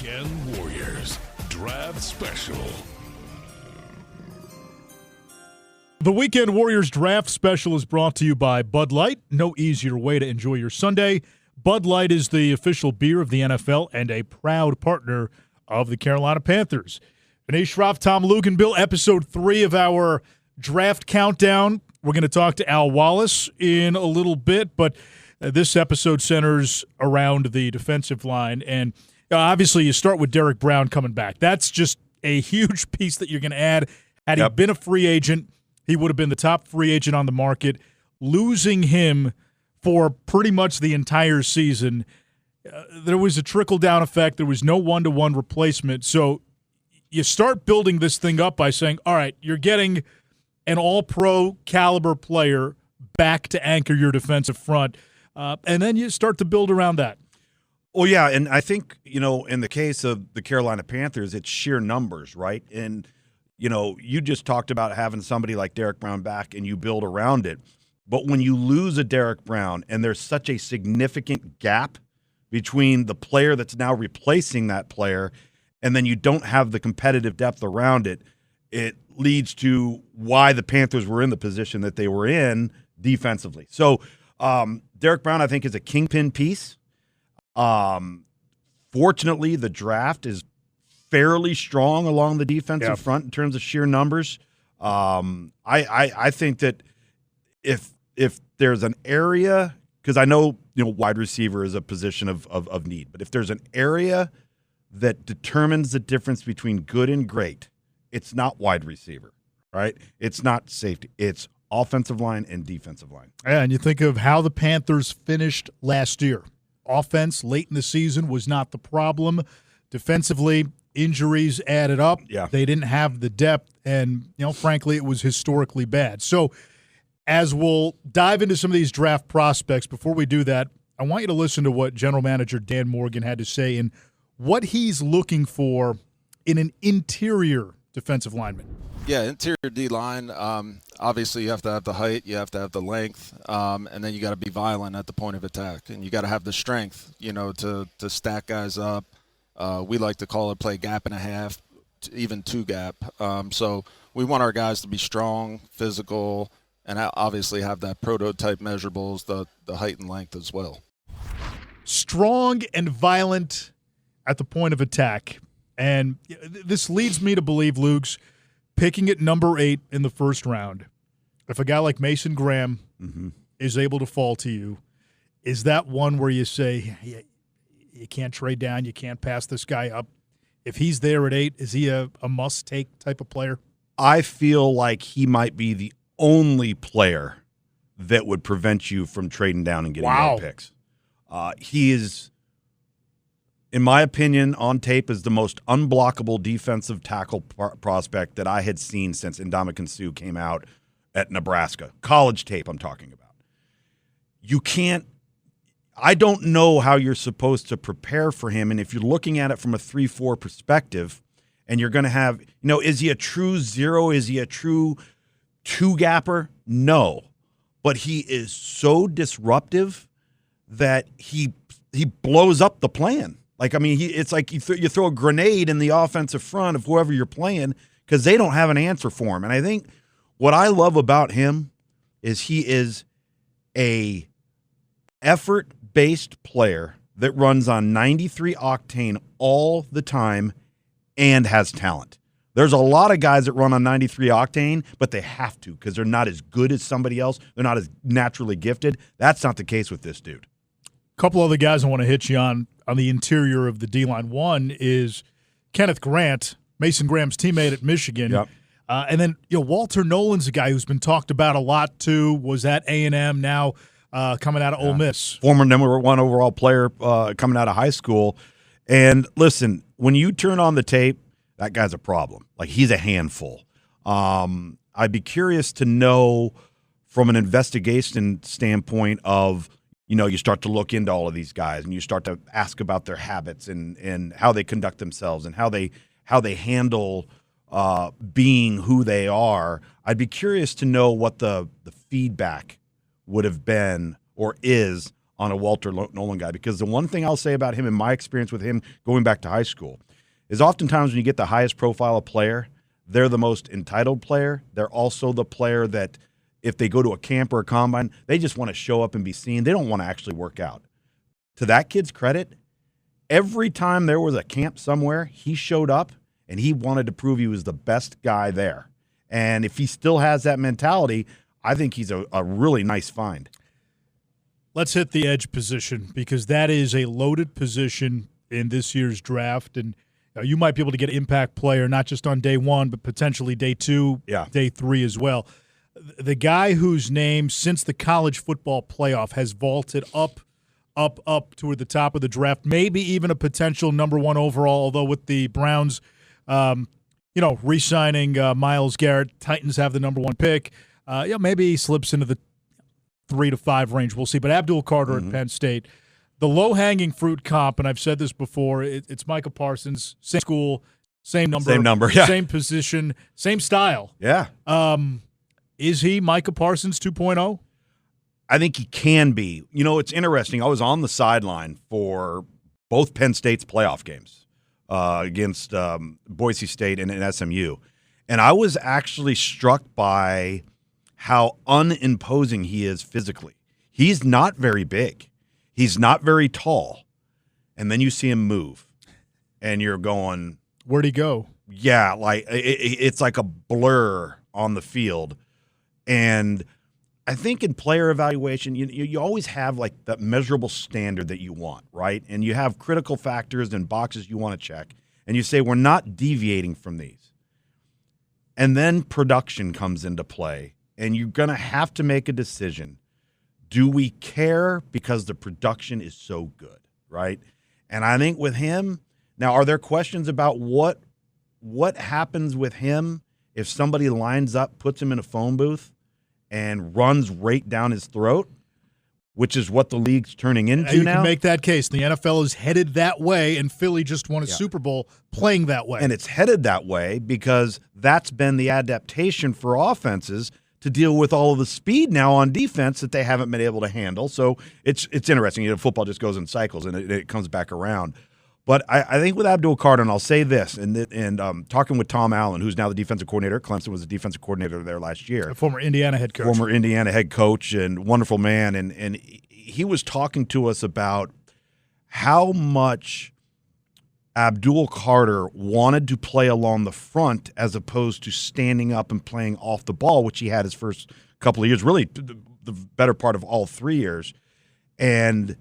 Weekend Warriors Draft Special. The Weekend Warriors Draft Special is brought to you by Bud Light. No easier way to enjoy your Sunday. Bud Light is the official beer of the NFL and a proud partner of the Carolina Panthers. Anish Shroff, Tom Luginbill, episode 3 of our draft countdown. We're going to talk to Al Wallace in a little bit, but this episode centers around the defensive line. And obviously you start with Derek Brown coming back. That's just a huge piece that you're going to add. Had he been a free agent, he would have been the top free agent on the market. Losing him for pretty much the entire season, there was a trickle-down effect. There was no one-to-one replacement. So you start building this thing up by saying, all right, you're getting an all-pro caliber player back to anchor your defensive front, and then you start to build around that. Well, yeah, and I think, in the case of the Carolina Panthers, it's sheer numbers, right? And, you just talked about having somebody like Derek Brown back and you build around it. But when you lose a Derek Brown and there's such a significant gap between the player that's now replacing that player and then you don't have the competitive depth around it, it leads to why the Panthers were in the position that they were in defensively. So Derek Brown, I think, is a kingpin piece. Fortunately, the draft is fairly strong along the defensive front in terms of sheer numbers. I think that if there's an area, because I know wide receiver is a position of need, but if there's an area that determines the difference between good and great, it's not wide receiver, right? It's not safety. It's offensive line and defensive line. And you think of how the Panthers finished last year. Offense late in the season was not the problem. Defensively, injuries added up. Yeah. They didn't have the depth, and frankly, it was historically bad. So as we'll dive into some of these draft prospects, before we do that, I want you to listen to what General Manager Dan Morgan had to say and what he's looking for in an interior defensive lineman. Yeah, interior D-line, obviously you have to have the height, you have to have the length, and then you got to be violent at the point of attack. And you got to have the strength, to stack guys up. We like to call it play gap and a half, even two gap. So we want our guys to be strong, physical, and obviously have that prototype measurables, the height and length as well. Strong and violent at the point of attack. And this leads me to believe, Luke's, picking at number 8 in the first round, if a guy like Mason Graham is able to fall to you, is that one where you say, you can't trade down, you can't pass this guy up? If he's there at 8, is he a must-take type of player? I feel like he might be the only player that would prevent you from trading down and getting more picks. He is, in my opinion, on tape, is the most unblockable defensive tackle prospect that I had seen since Ndamukong Suh came out at Nebraska. College tape I'm talking about. You can't – I don't know how you're supposed to prepare for him, and if you're looking at it from a 3-4 perspective and you're going to have – is he a true zero? Is he a true two-gapper? No. But he is so disruptive that he blows up the plan. It's like you throw a grenade in the offensive front of whoever you're playing because they don't have an answer for him. And I think what I love about him is he is a effort-based player that runs on 93 octane all the time and has talent. There's a lot of guys that run on 93 octane, but they have to because they're not as good as somebody else. They're not as naturally gifted. That's not the case with this dude. A couple other guys I want to hit you on the interior of the D-line. One is Kenneth Grant, Mason Graham's teammate at Michigan. Yep. And then Walter Nolan's a guy who's been talked about a lot too, was at A&M, now coming out of Ole Miss. Former number 1 overall player coming out of high school. And listen, when you turn on the tape, that guy's a problem. He's a handful. I'd be curious to know from an investigation standpoint of, you start to look into all of these guys and you start to ask about their habits and how they conduct themselves and how they handle being who they are. I'd be curious to know what the feedback would have been or is on a Walter Nolan guy, because the one thing I'll say about him in my experience with him going back to high school is oftentimes when you get the highest profile of player, they're the most entitled player. They're also the player that if they go to a camp or a combine, they just want to show up and be seen. They don't want to actually work out. To that kid's credit, every time there was a camp somewhere, he showed up and he wanted to prove he was the best guy there. And if he still has that mentality, I think he's a really nice find. Let's hit the edge position, because that is a loaded position in this year's draft. And you might be able to get an impact player, not just on day one, but potentially day two, day three as well. The guy whose name, since the college football playoff, has vaulted up toward the top of the draft, maybe even a potential number one overall, although with the Browns, re-signing Myles Garrett, Titans have the number one pick. Maybe he slips into the 3 to 5 range. We'll see. But Abdul Carter at Penn State, the low-hanging fruit comp, and I've said this before, it's Micah Parsons, same school, same number, same position, same style. Yeah. Is he Micah Parsons 2.0? I think he can be. It's interesting. I was on the sideline for both Penn State's playoff games against Boise State and SMU, and I was actually struck by how unimposing he is physically. He's not very big. He's not very tall. And then you see him move, and you're going, where'd he go? Yeah, like it's like a blur on the field. And I think in player evaluation, you always have like that measurable standard that you want, right? And you have critical factors and boxes you want to check. And you say, we're not deviating from these. And then production comes into play. And you're going to have to make a decision. Do we care because the production is so good, right? And I think with him, now are there questions about what happens with him if somebody lines up, puts him in a phone booth, and runs right down his throat, which is what the league's turning into now? You can make that case. The NFL is headed that way, and Philly just won a Super Bowl playing that way. And it's headed that way because that's been the adaptation for offenses to deal with all of the speed now on defense that they haven't been able to handle. So it's interesting. Football just goes in cycles, and it comes back around. But I think with Abdul Carter, and I'll say this, and talking with Tom Allen, who's now the defensive coordinator at Clemson, was the defensive coordinator there last year. A former Indiana head coach. And wonderful man. And he was talking to us about how much Abdul Carter wanted to play along the front as opposed to standing up and playing off the ball, which he had his first couple of years, really the better part of all 3 years. And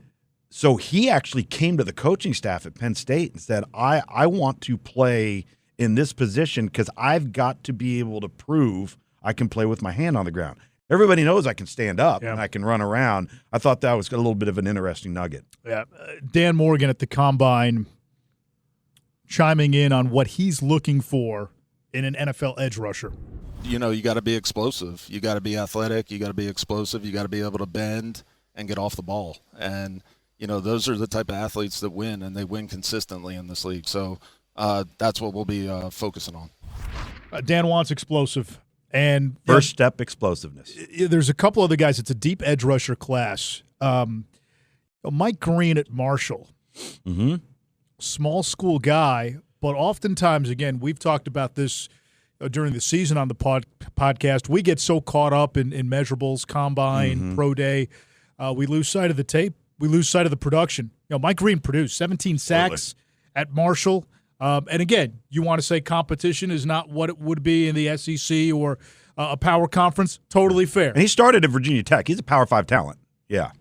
so he actually came to the coaching staff at Penn State and said, I want to play in this position because I've got to be able to prove I can play with my hand on the ground. Everybody knows I can stand up and I can run around. I thought that was a little bit of an interesting nugget. Yeah, Dan Morgan at the Combine chiming in on what he's looking for in an NFL edge rusher. You got to be explosive. You got to be athletic. You got to be explosive. You got to be able to bend and get off the ball. And those are the type of athletes that win, and they win consistently in this league. So that's what we'll be focusing on. Dan wants explosive. And first step explosiveness. There's a couple other guys. It's a deep edge rusher class. Mike Green at Marshall. Mm-hmm. Small school guy, but oftentimes, again, we've talked about this during the season on the podcast. We get so caught up in measurables, combine, pro day. We lose sight of the tape. We lose sight of the production. Mike Green produced 17 sacks at Marshall. And again, you want to say competition is not what it would be in the SEC or a power conference. Totally fair. And he started at Virginia Tech. He's a Power 5 talent. Yeah.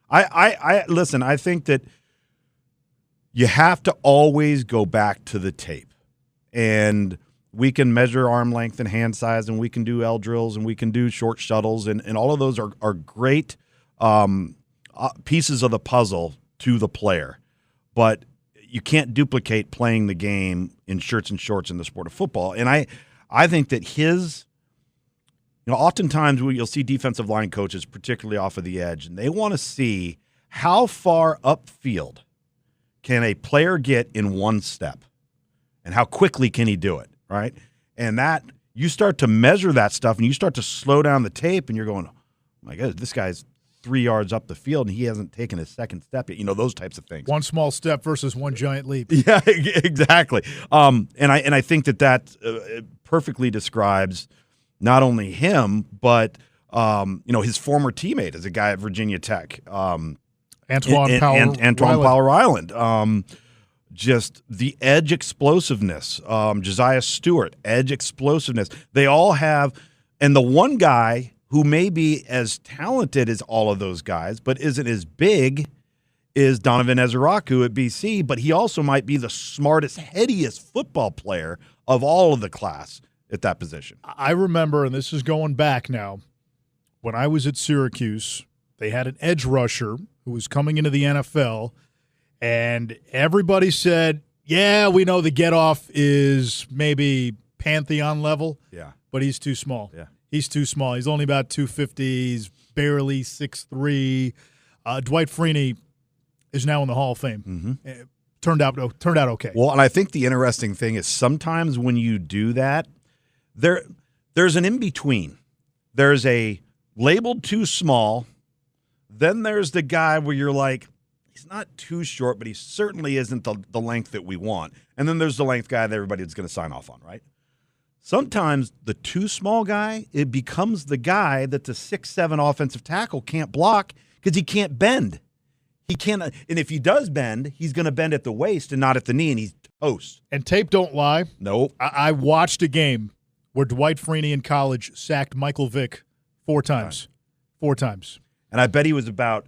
I listen, I think that you have to always go back to the tape. And we can measure arm length and hand size, and we can do L drills, and we can do short shuttles, and all of those are great pieces of the puzzle to the player. But you can't duplicate playing the game in shirts and shorts in the sport of football. And I think that his oftentimes you'll see defensive line coaches, particularly off of the edge, and they want to see how far upfield can a player get in one step and how quickly can he do it, right? And that you start to measure that stuff and you start to slow down the tape and you're going, oh my God, this guy's 3 yards up the field and he hasn't taken his second step yet. Those types of things. One small step versus one giant leap. Yeah, exactly. And I think that perfectly describes not only him, but his former teammate as a guy at Virginia Tech, Antoine Power Island. Just the edge explosiveness. Josiah Stewart, edge explosiveness. They all have, and the one guy who may be as talented as all of those guys, but isn't as big, is Donovan Ezeraku at BC, but he also might be the smartest, headiest football player of all of the class at that position. I remember, and this is going back now, when I was at Syracuse, they had an edge rusher who was coming into the NFL, and everybody said, yeah, we know the get-off is maybe Pantheon level, but he's too small. Yeah. He's too small. He's only about 250. He's barely 6'3". Dwight Freeney is now in the Hall of Fame. Mm-hmm. Turned out okay. Well, and I think the interesting thing is sometimes when you do that, there's an in-between. There's a labeled too small. Then there's the guy where you're like, he's not too short, but he certainly isn't the length that we want. And then there's the length guy that everybody's going to sign off on, right? Sometimes the too small guy, it becomes the guy that the 6'7" offensive tackle can't block because he can't bend. He can't, and if he does bend, he's going to bend at the waist and not at the knee, and he's toast. And tape don't lie. Nope. I watched a game where Dwight Freeney in college sacked Michael Vick 4 times. 4 times. And I bet he was about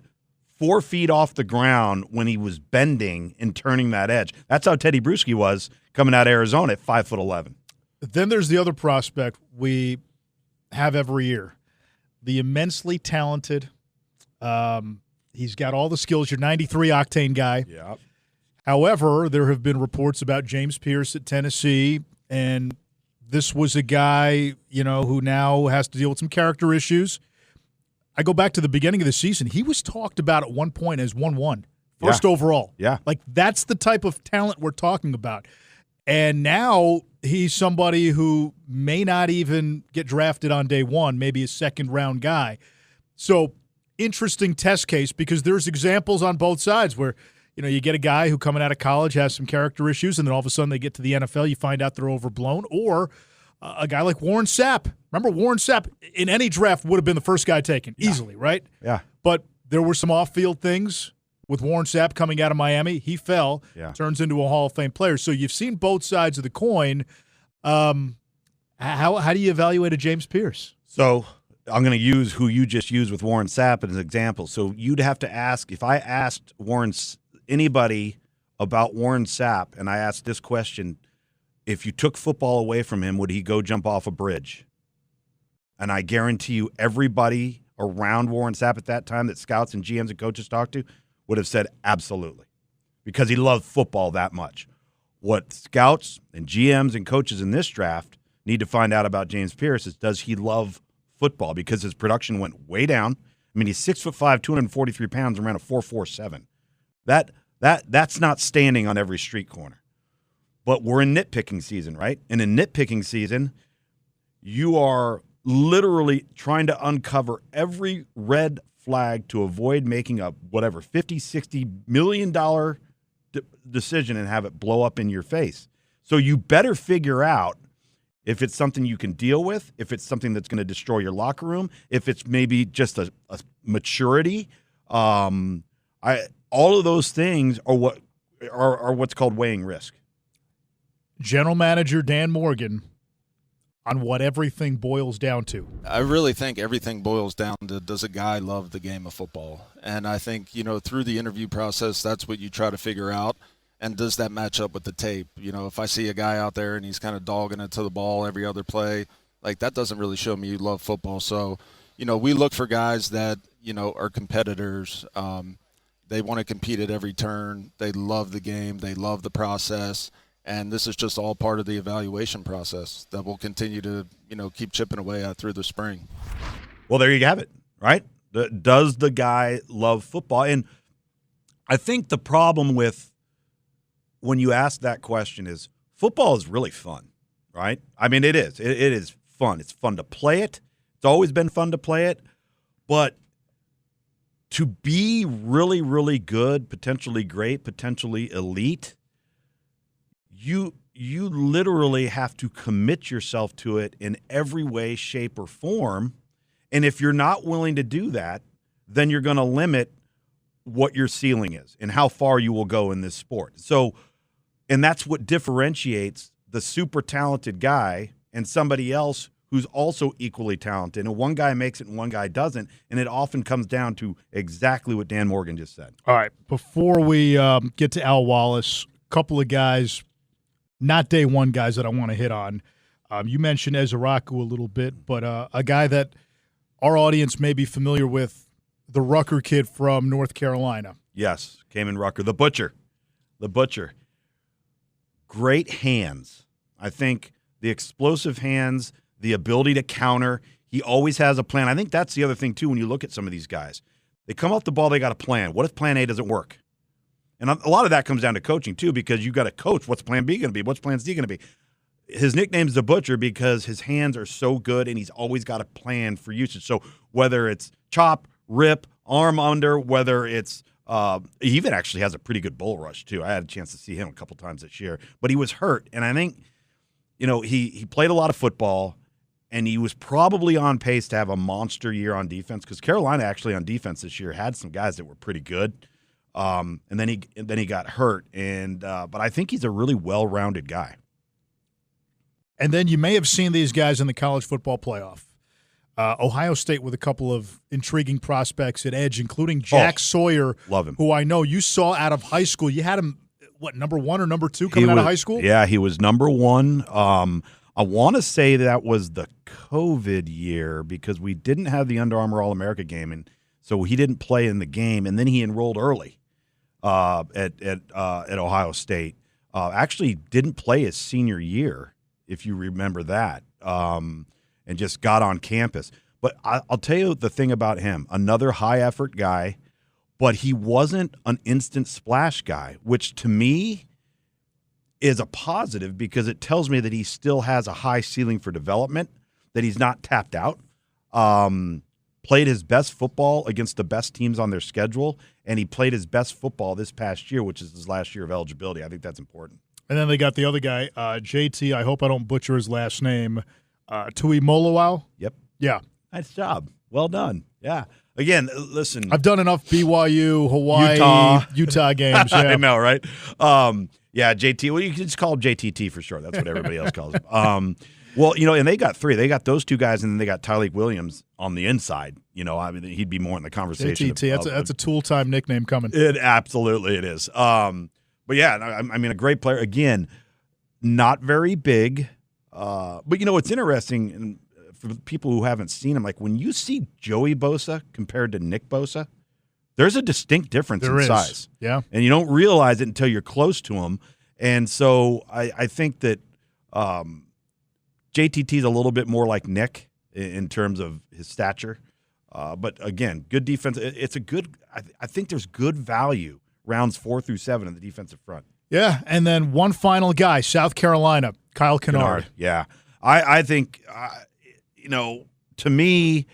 4 feet off the ground when he was bending and turning that edge. That's how Teddy Bruschi was coming out of Arizona at 5'11". Then there's the other prospect we have every year, the immensely talented. He's got all the skills. Your 93 octane guy. Yeah. However, there have been reports about James Pierce at Tennessee, and this was a guy, who now has to deal with some character issues. I go back to the beginning of the season. He was talked about at one point as 1-1, first overall. Yeah. Like, that's the type of talent we're talking about. And now he's somebody who may not even get drafted on day one, maybe a second-round guy. So, interesting test case because there's examples on both sides where, you get a guy who coming out of college has some character issues, and then all of a sudden they get to the NFL, you find out they're overblown. Or a guy like Warren Sapp. Remember, Warren Sapp in any draft would have been the first guy taken easily, right? Yeah. But there were some off-field things with Warren Sapp coming out of Miami. He fell, turns into a Hall of Fame player. So you've seen both sides of the coin. How do you evaluate a James Pierce? So I'm going to use who you just used with Warren Sapp as an example. So you'd have to ask, if I asked anybody about Warren Sapp and I asked this question, if you took football away from him, would he go jump off a bridge? And I guarantee you everybody around Warren Sapp at that time that scouts and GMs and coaches talked to would have said absolutely, because he loved football that much. What scouts and GMs and coaches in this draft need to find out about James Pierce is, does he love football? Because his production went way down. I mean, he's 6'5", 243 pounds, and ran a 4.47. That's not standing on every street corner. But we're in nitpicking season, right? And in nitpicking season, you are literally trying to uncover every red flag to avoid making a whatever $50, $60 million decision and have it blow up in your face. So you better figure out if it's something you can deal with, if it's something that's going to destroy your locker room, if it's maybe just a maturity. All of those things are what's called weighing risk. General Manager Dan Morgan on what everything boils down to. I really think everything boils down to, does a guy love the game of football? And I think, through the interview process, that's what you try to figure out. And does that match up with the tape? If I see a guy out there and he's kind of dogging it to the ball every other play, like, that doesn't really show me you love football. So, we look for guys that, are competitors. They want to compete at every turn. They love the game. They love the process. And this is just all part of the evaluation process that we'll continue to, keep chipping away at through the spring. Well, there you have it, right? Does the guy love football? And I think the problem with when you ask that question is football is really fun, right? I mean, it is. It is fun. It's fun to play it. It's always been fun to play it. But to be really, really good, potentially great, potentially elite, you literally have to commit yourself to it in every way, shape, or form. And if you're not willing to do that, then you're going to limit what your ceiling is and how far you will go in this sport. So, and that's what differentiates the super talented guy and somebody else who's also equally talented. And one guy makes it and one guy doesn't. And it often comes down to exactly what Dan Morgan just said. All right. Before we get to Al Wallace, a couple of guys, not day one guys that I want to hit on. You mentioned Ezeraku a little bit, but a guy that our audience may be familiar with, the Rucker kid from North Carolina. Yes, Kamen Rucker, the butcher. Great hands. I think the explosive hands, the ability to counter. He always has a plan. I think that's the other thing, too, when you look at some of these guys. They come off the ball, they got a plan. What if plan A doesn't work? And a lot of that comes down to coaching, too, because you got to coach. What's plan B going to be? What's plan C going to be? His nickname's the Butcher because his hands are so good, and he's always got a plan for usage. So whether it's chop, rip, arm under, whether it's he even actually has a pretty good bull rush, too. I had a chance to see him a couple times this year. But he was hurt, and I think, he played a lot of football, and he was probably on pace to have a monster year on defense because Carolina actually on defense this year had some guys that were pretty good. And then he got hurt, but I think he's a really well-rounded guy. And then you may have seen these guys in the college football playoff. Ohio State with a couple of intriguing prospects at edge, including Jack Sawyer, love him, who I know you saw out of high school. You had him, number 1 or number 2 coming out of high school? Yeah, he was number 1. I want to say that was the COVID year because we didn't have the Under Armour All-America game, and so he didn't play in the game, and then he enrolled early at Ohio State. Actually didn't play his senior year, if you remember that, and just got on campus. But I'll tell you the thing about him, another high-effort guy, but he wasn't an instant splash guy, which to me is a positive because it tells me that he still has a high ceiling for development, that he's not tapped out. Played his best football against the best teams on their schedule, and he played his best football this past year, which is his last year of eligibility. I think that's important. And then they got the other guy, JT, I hope I don't butcher his last name, Tui Molowau. Yep. Yeah. Nice job. Well done. Yeah. Again, listen. I've done enough BYU, Hawaii, Utah games. Yeah. I know, right? Yeah, JT. Well, you can just call him JTT for sure. That's what everybody else calls him. Well, and they got 3. They got those 2 guys, and then they got Tyreek Williams on the inside. I mean, he'd be more in the conversation. JTT, that's a tool-time nickname coming. Absolutely it is. But, yeah, I mean, a great player. Again, not very big. But, it's interesting, and for people who haven't seen him, like when you see Joey Bosa compared to Nick Bosa, there's a distinct difference in size. Yeah. And you don't realize it until you're close to him. And so I think that JTT is a little bit more like Nick in terms of his stature. But, again, good defense. It's a good – I think there's good value rounds 4 through 7 in the defensive front. Yeah, and then one final guy, South Carolina, Kyle Kennard. Yeah. I think, to me,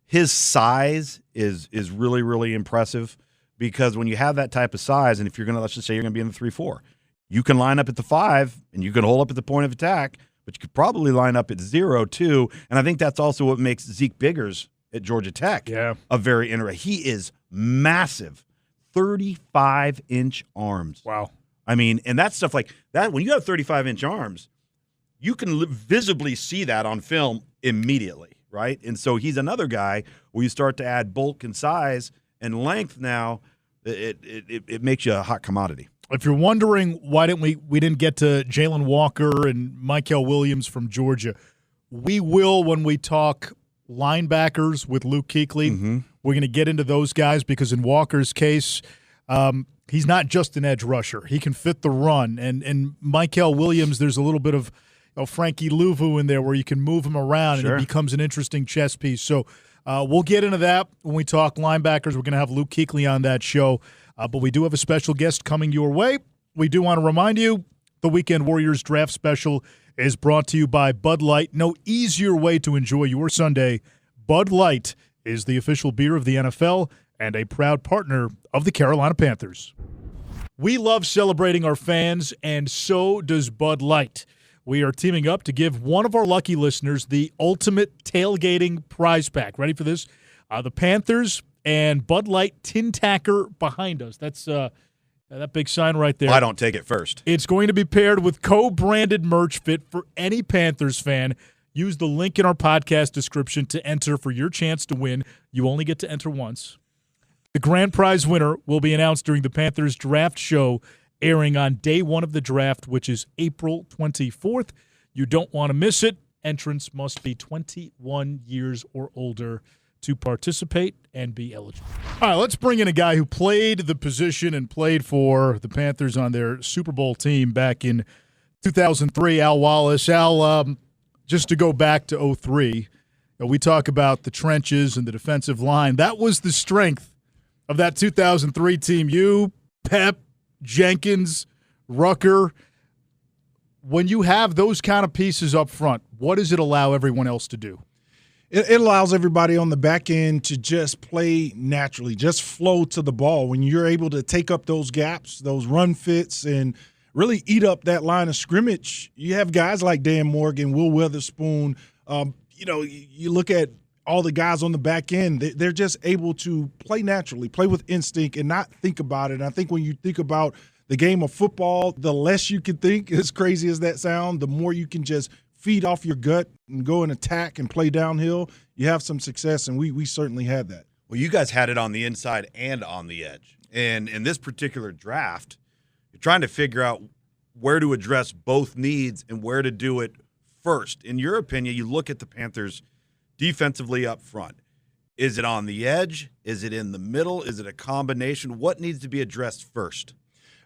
his size is really, really impressive because when you have that type of size, and if you're going to, let's just say you're going to be in the 3-4, you can line up at the 5 and you can hold up at the point of attack, but you could probably line up at 0 too. And I think that's also what makes Zeke Biggers at Georgia Tech a very interesting. He is massive, 35-inch arms. Wow. I mean, and that stuff like that, when you have 35-inch arms, you can visibly see that on film immediately, right? And so he's another guy where you start to add bulk and size and length now, it makes you a hot commodity. If you're wondering why we didn't get to Jalen Walker and Michael Williams from Georgia, we will when we talk linebackers with Luke Kuechly. Mm-hmm. We're going to get into those guys because in Walker's case, he's not just an edge rusher. He can fit the run. And Michael Williams, there's a little bit of Frankie Louvu in there where you can move him around and it becomes an interesting chess piece. So we'll get into that when we talk linebackers. We're going to have Luke Kuechly on that show. But we do have a special guest coming your way. We do want to remind you the Weekend Warriors Draft Special is brought to you by Bud Light. No easier way to enjoy your Sunday. Bud Light is the official beer of the NFL and a proud partner of the Carolina Panthers. We love celebrating our fans, and so does Bud Light. We are teaming up to give one of our lucky listeners the ultimate tailgating prize pack. Ready for this? The Panthers and Bud Light tin tacker behind us. That's that big sign right there. Well, I don't take it first. It's going to be paired with co-branded merch fit for any Panthers fan. Use the link in our podcast description to enter for your chance to win. You only get to enter once. The grand prize winner will be announced during the Panthers draft show airing on day one of the draft, which is April 24th. You don't want to miss it. Entrants must be 21 years or older to participate and be eligible. All right, let's bring in a guy who played the position and played for the Panthers on their Super Bowl team back in 2003, Al Wallace. Al, just to go back to 2003, we talk about the trenches and the defensive line. That was the strength of that 2003 team. You, Pep, Jenkins, Rucker. When you have those kind of pieces up front, what does it allow everyone else to do? It allows everybody on the back end to just play naturally, just flow to the ball. When you're able to take up those gaps, those run fits, and really eat up that line of scrimmage, you have guys like Dan Morgan, Will Witherspoon. You look at all the guys on the back end, they're just able to play naturally, play with instinct, and not think about it. And I think when you think about the game of football, the less you can think, as crazy as that sounds, the more you can just feed off your gut and go and attack and play downhill. You have some success, and we certainly had that. Well, you guys had it on the inside and on the edge. And in this particular draft, you're trying to figure out where to address both needs and where to do it first. In your opinion, you look at the Panthers defensively up front. Is it on the edge? Is it in the middle? Is it a combination? What needs to be addressed first?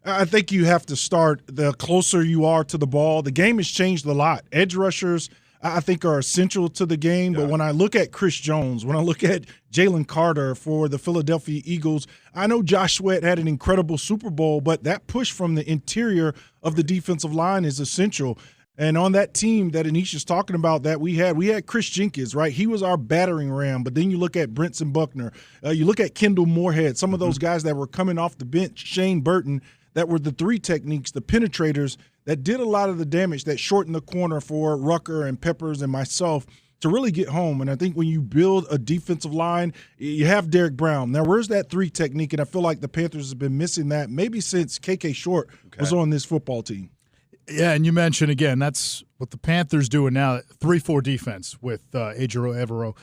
I think you have to start the closer you are to the ball. The game has changed a lot. Edge rushers, I think, are essential to the game. Yeah. But when I look at Chris Jones, when I look at Jalen Carter for the Philadelphia Eagles, I know Josh Sweat had an incredible Super Bowl, but that push from the interior of the defensive line is essential. And on that team that Anish is talking about that we had Chris Jenkins, right? He was our battering ram. But then you look at Brinson Buckner. You look at Kendall Moorhead, some of those guys that were coming off the bench, Shane Burton, that were the three techniques, the penetrators, that did a lot of the damage, that shortened the corner for Rucker and Peppers and myself to really get home. And I think when you build a defensive line, you have Derek Brown. Now, where's that three technique? And I feel like the Panthers have been missing that maybe since KK Short was on this football team. Yeah, and you mentioned, again, that's what the Panthers doing now, 3-4 defense with Ejiro Evero.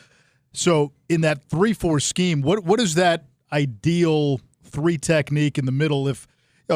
So in that 3-4 scheme, what is that ideal three technique in the middle if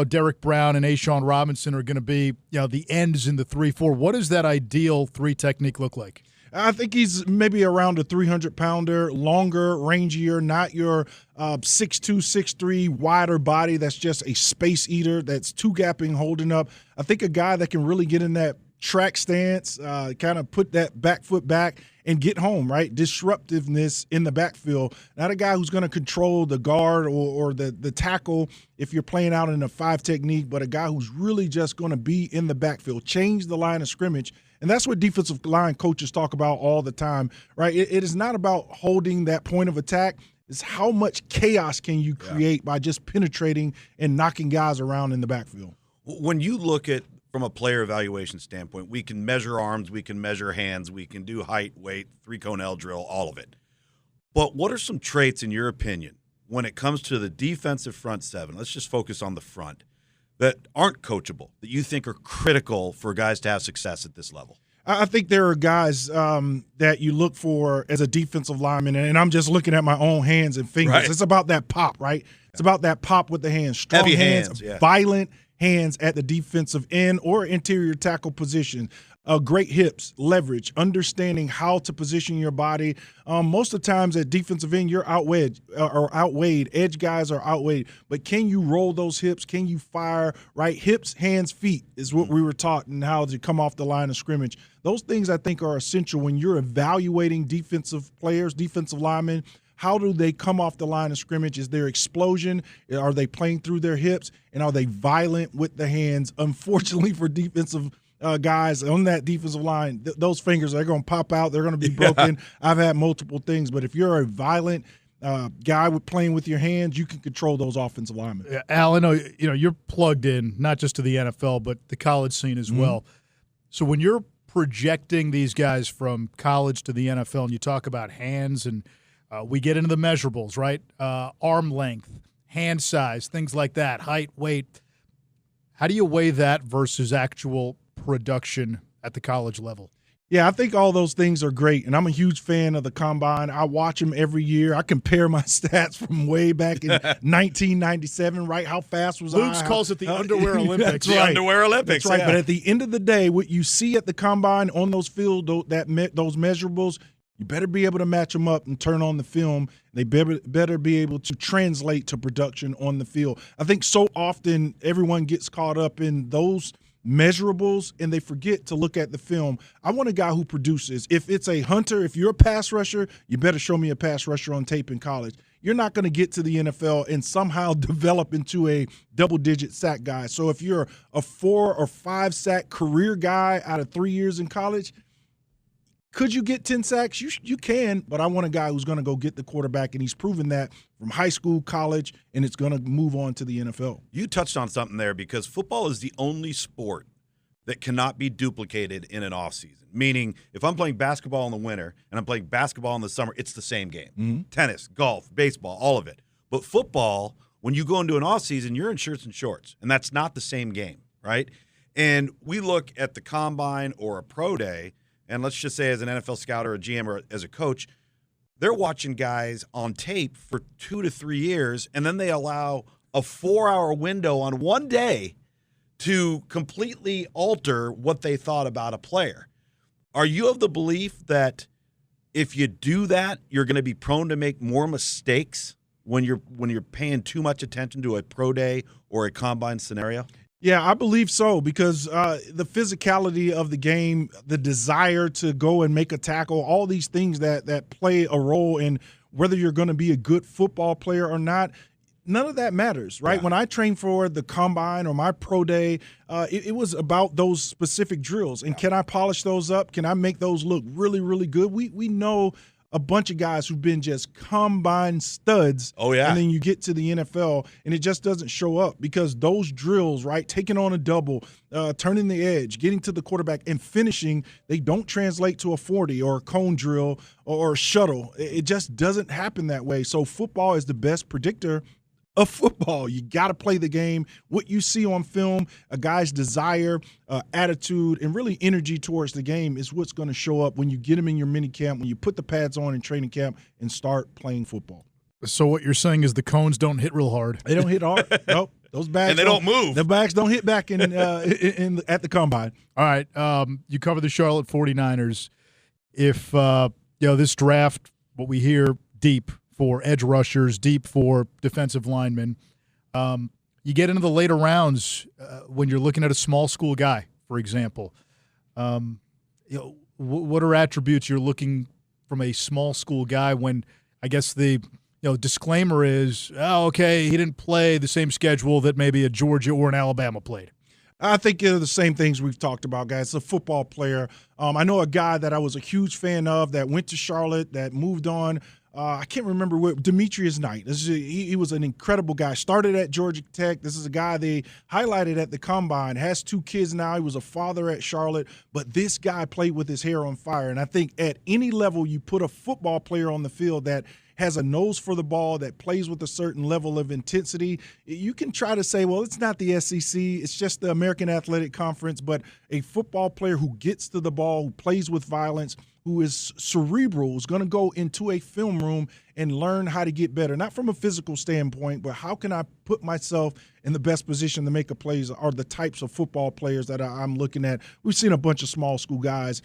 Derek Brown and Ashawn Robinson are going to be the ends in the 3-4? What does that ideal three technique look like? I think he's maybe around a 300-pounder, longer, rangier, not your 6'2", 6'3", wider body that's just a space eater that's two-gapping, holding up. I think a guy that can really get in that track stance, kind of put that back foot back and get home, right? Disruptiveness in the backfield. Not a guy who's going to control the guard or the tackle if you're playing out in a 5 technique, but a guy who's really just going to be in the backfield, change the line of scrimmage. And that's what defensive line coaches talk about all the time, right? It is not about holding that point of attack. It's how much chaos can you create by just penetrating and knocking guys around in the backfield. When you look at from a player evaluation standpoint, we can measure arms, we can measure hands, we can do height, weight, 3-cone L drill, all of it. But what are some traits, in your opinion, when it comes to the defensive front seven, let's just focus on the front, that aren't coachable, that you think are critical for guys to have success at this level? I think there are guys that you look for as a defensive lineman, and I'm just looking at my own hands and fingers. Right. It's about that pop, right? It's about that pop with the hands. Strong heavy hands, violent hands at the defensive end or interior tackle position. Great hips, leverage, understanding how to position your body. Most of the times at defensive end, you're outweighed. Edge guys are outweighed. But can you roll those hips? Can you fire, right? Hips, hands, feet is what we were taught and how to come off the line of scrimmage. Those things I think are essential when you're evaluating defensive players, defensive linemen. How do they come off the line of scrimmage? Is there explosion? Are they playing through their hips? And are they violent with the hands? Unfortunately for defensive guys on that defensive line, those fingers are going to pop out. They're going to be broken. I've had multiple things. But if you're a violent guy with playing with your hands, you can control those offensive linemen. Al, I know you're plugged in not just to the NFL but the college scene as well. So when you're projecting these guys from college to the NFL, and you talk about hands, and we get into the measurables, right? Arm length, hand size, things like that, height, weight. How do you weigh that versus actual production at the college level? Yeah, I think all those things are great, and I'm a huge fan of the Combine. I watch them every year. I compare my stats from way back in 1997, right? How fast was Luke's I? calls it the Underwear Olympics. That's right. Underwear Olympics. That's right. Yeah. But at the end of the day, what you see at the Combine on those field, those measurables, you better be able to match them up and turn on the film. They better be able to translate to production on the field. I think so often everyone gets caught up in those measurables and they forget to look at the film. I want a guy who produces. If it's a hunter, if you're a pass rusher, you better show me a pass rusher on tape in college. You're not going to get to the NFL and somehow develop into a double-digit sack guy. So if you're a 4 or 5 sack career guy out of 3 years in college, could you get 10 sacks? You can, but I want a guy who's going to go get the quarterback, and he's proven that from high school, college, and it's going to move on to the NFL. You touched on something there because football is the only sport that cannot be duplicated in an offseason. Meaning, if I'm playing basketball in the winter and I'm playing basketball in the summer, it's the same game. Mm-hmm. Tennis, golf, baseball, all of it. But football, when you go into an offseason, you're in shirts and shorts, and that's not the same game, right? And we look at the Combine or a pro day, and let's just say as an NFL scout or a GM or as a coach, they're watching guys on tape for 2 to 3 years, and then they allow a 4-hour window on one day to completely alter what they thought about a player. Are you of the belief that if you do that, you're going to be prone to make more mistakes when you're paying too much attention to a pro day or a combine scenario? Yeah, I believe so because the physicality of the game, the desire to go and make a tackle, all these things that play a role in whether you're going to be a good football player or not, none of that matters, right? Yeah. When I trained for the Combine or my pro day, it was about those specific drills. And can I polish those up? Can I make those look really, really good? We know a bunch of guys who've been just Combine studs. Oh, yeah. And then you get to the NFL, and it just doesn't show up because those drills, right, taking on a double, turning the edge, getting to the quarterback, and finishing, they don't translate to a 40 or a cone drill or a shuttle. It just doesn't happen that way. So football is the best predictor of football. You got to play the game. What you see on film, a guy's desire, attitude, and really energy towards the game is what's going to show up when you get him in your mini camp, when you put the pads on in training camp and start playing football. So what you're saying is the cones don't hit real hard. They don't hit hard. Nope. Those bags and they don't move. The bags don't hit back in at the Combine. All right. You cover the Charlotte 49ers. If this draft, what we hear, deep for edge rushers, deep for defensive linemen. You get into the later rounds when you're looking at a small school guy, for example. What are attributes you're looking from a small school guy when I guess the disclaimer is, okay, he didn't play the same schedule that maybe a Georgia or an Alabama played? I think the same things we've talked about, guys. It's a football player. I know a guy that I was a huge fan of that went to Charlotte, that moved on. I can't remember what Demetrius Knight. He was an incredible guy. Started at Georgia Tech. This is a guy they highlighted at the Combine. Has 2 kids now. He was a father at Charlotte. But this guy played with his hair on fire. And I think at any level you put a football player on the field that has a nose for the ball, that plays with a certain level of intensity, you can try to say, well, it's not the SEC, it's just the American Athletic Conference, but a football player who gets to the ball, who plays with violence, who is cerebral, is going to go into a film room and learn how to get better, not from a physical standpoint, but how can I put myself in the best position to make a play are the types of football players that I'm looking at. We've seen a bunch of small school guys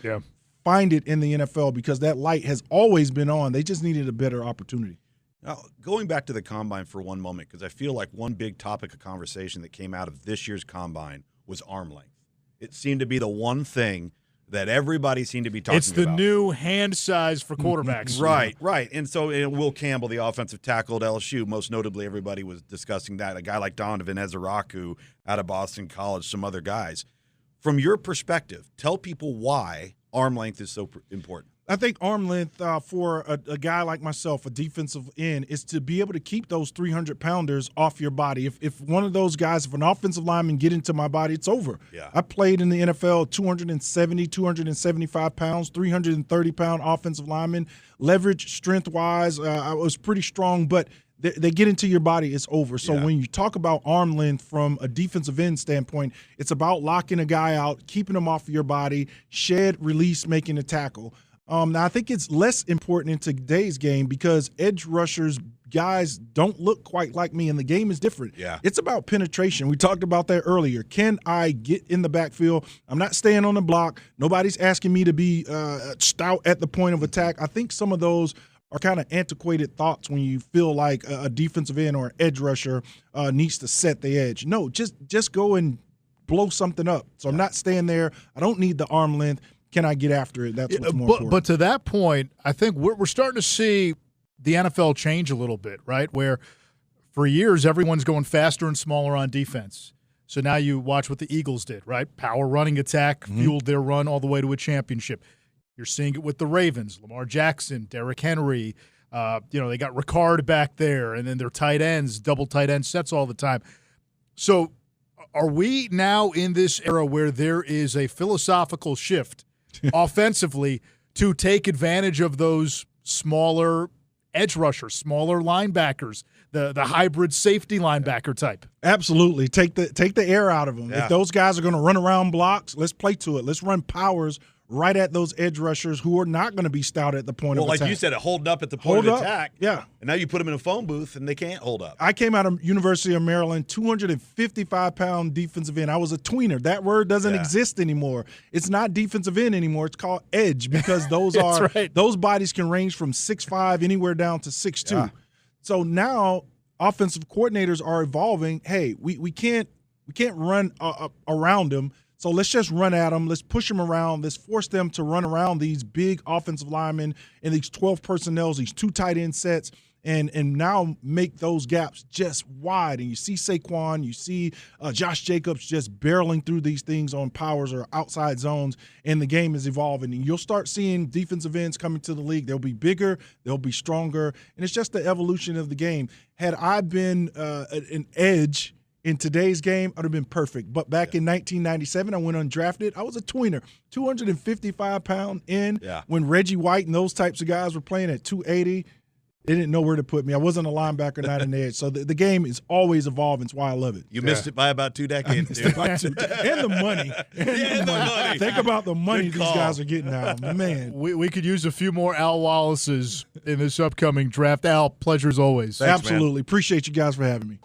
find it in the NFL because that light has always been on. They just needed a better opportunity. Now, going back to the Combine for one moment, because I feel like one big topic of conversation that came out of this year's Combine was arm length. It seemed to be the one thing that everybody seemed to be talking about. It's the new hand size for quarterbacks. Right. And so Will Campbell, the offensive tackle at LSU, most notably everybody was discussing that. A guy like Donovan Ezeraku out of Boston College, some other guys. From your perspective, tell people why arm length is so important. I think arm length for a guy like myself, a defensive end, is to be able to keep those 300-pounders off your body. If one of those guys, if an offensive lineman get into my body, it's over. Yeah. I played in the NFL 270, 275 pounds, 330-pound offensive lineman. Leverage, strength-wise, I was pretty strong, but they get into your body, it's over. So when you talk about arm length from a defensive end standpoint, it's about locking a guy out, keeping him off of your body, shed, release, making a tackle. Now, I think it's less important in today's game because edge rushers, guys don't look quite like me, and the game is different. Yeah. It's about penetration. We talked about that earlier. Can I get in the backfield? I'm not staying on the block. Nobody's asking me to be stout at the point of attack. I think some of those are kind of antiquated thoughts when you feel like a defensive end or an edge rusher needs to set the edge. No, just go and blow something up. So I'm not staying there. I don't need the arm length. Can I get after it? That's what's more important. But to that point, I think we're starting to see the NFL change a little bit, right? Where for years everyone's going faster and smaller on defense. So now you watch what the Eagles did, right? Power running attack fueled their run all the way to a championship. You're seeing it with the Ravens, Lamar Jackson, Derrick Henry. They got Ricard back there, and then their tight ends, double tight end sets all the time. So are we now in this era where there is a philosophical shift offensively to take advantage of those smaller edge rushers, smaller linebackers, the hybrid safety linebacker type? Absolutely. Take the air out of them. Yeah. If those guys are going to run around blocks, let's play to it. Let's run powers right at those edge rushers who are not going to be stout at the point of attack. Well, like you said, holding up at the point of attack. Yeah. And now you put them in a phone booth, and they can't hold up. I came out of University of Maryland, 255-pound defensive end. I was a tweener. That word doesn't exist anymore. It's not defensive end anymore. It's called edge because those those bodies can range from 6'5", anywhere down to 6'2". Yeah. So now offensive coordinators are evolving. Hey, we can't run around them. So let's just run at them. Let's push them around. Let's force them to run around these big offensive linemen and these 12 personnels, these two tight end sets, and now make those gaps just wide. And you see Saquon, you see Josh Jacobs just barreling through these things on powers or outside zones, and the game is evolving. And you'll start seeing defensive ends coming to the league. They'll be bigger, they'll be stronger, and it's just the evolution of the game. Had I been an edge in today's game, I'd have been perfect. But back in 1997, I went undrafted. I was a tweener, 255-pound end. Yeah. When Reggie White and those types of guys were playing at 280, they didn't know where to put me. I wasn't a linebacker, not an edge. So the game is always evolving. That's why I love it. You missed it by about 2 decades, dude. And the money. And the money. Think about the money these guys are getting now. Man. We could use a few more Al Wallaces in this upcoming draft. Al, pleasure as always. Thanks, Absolutely. man. Appreciate you guys for having me.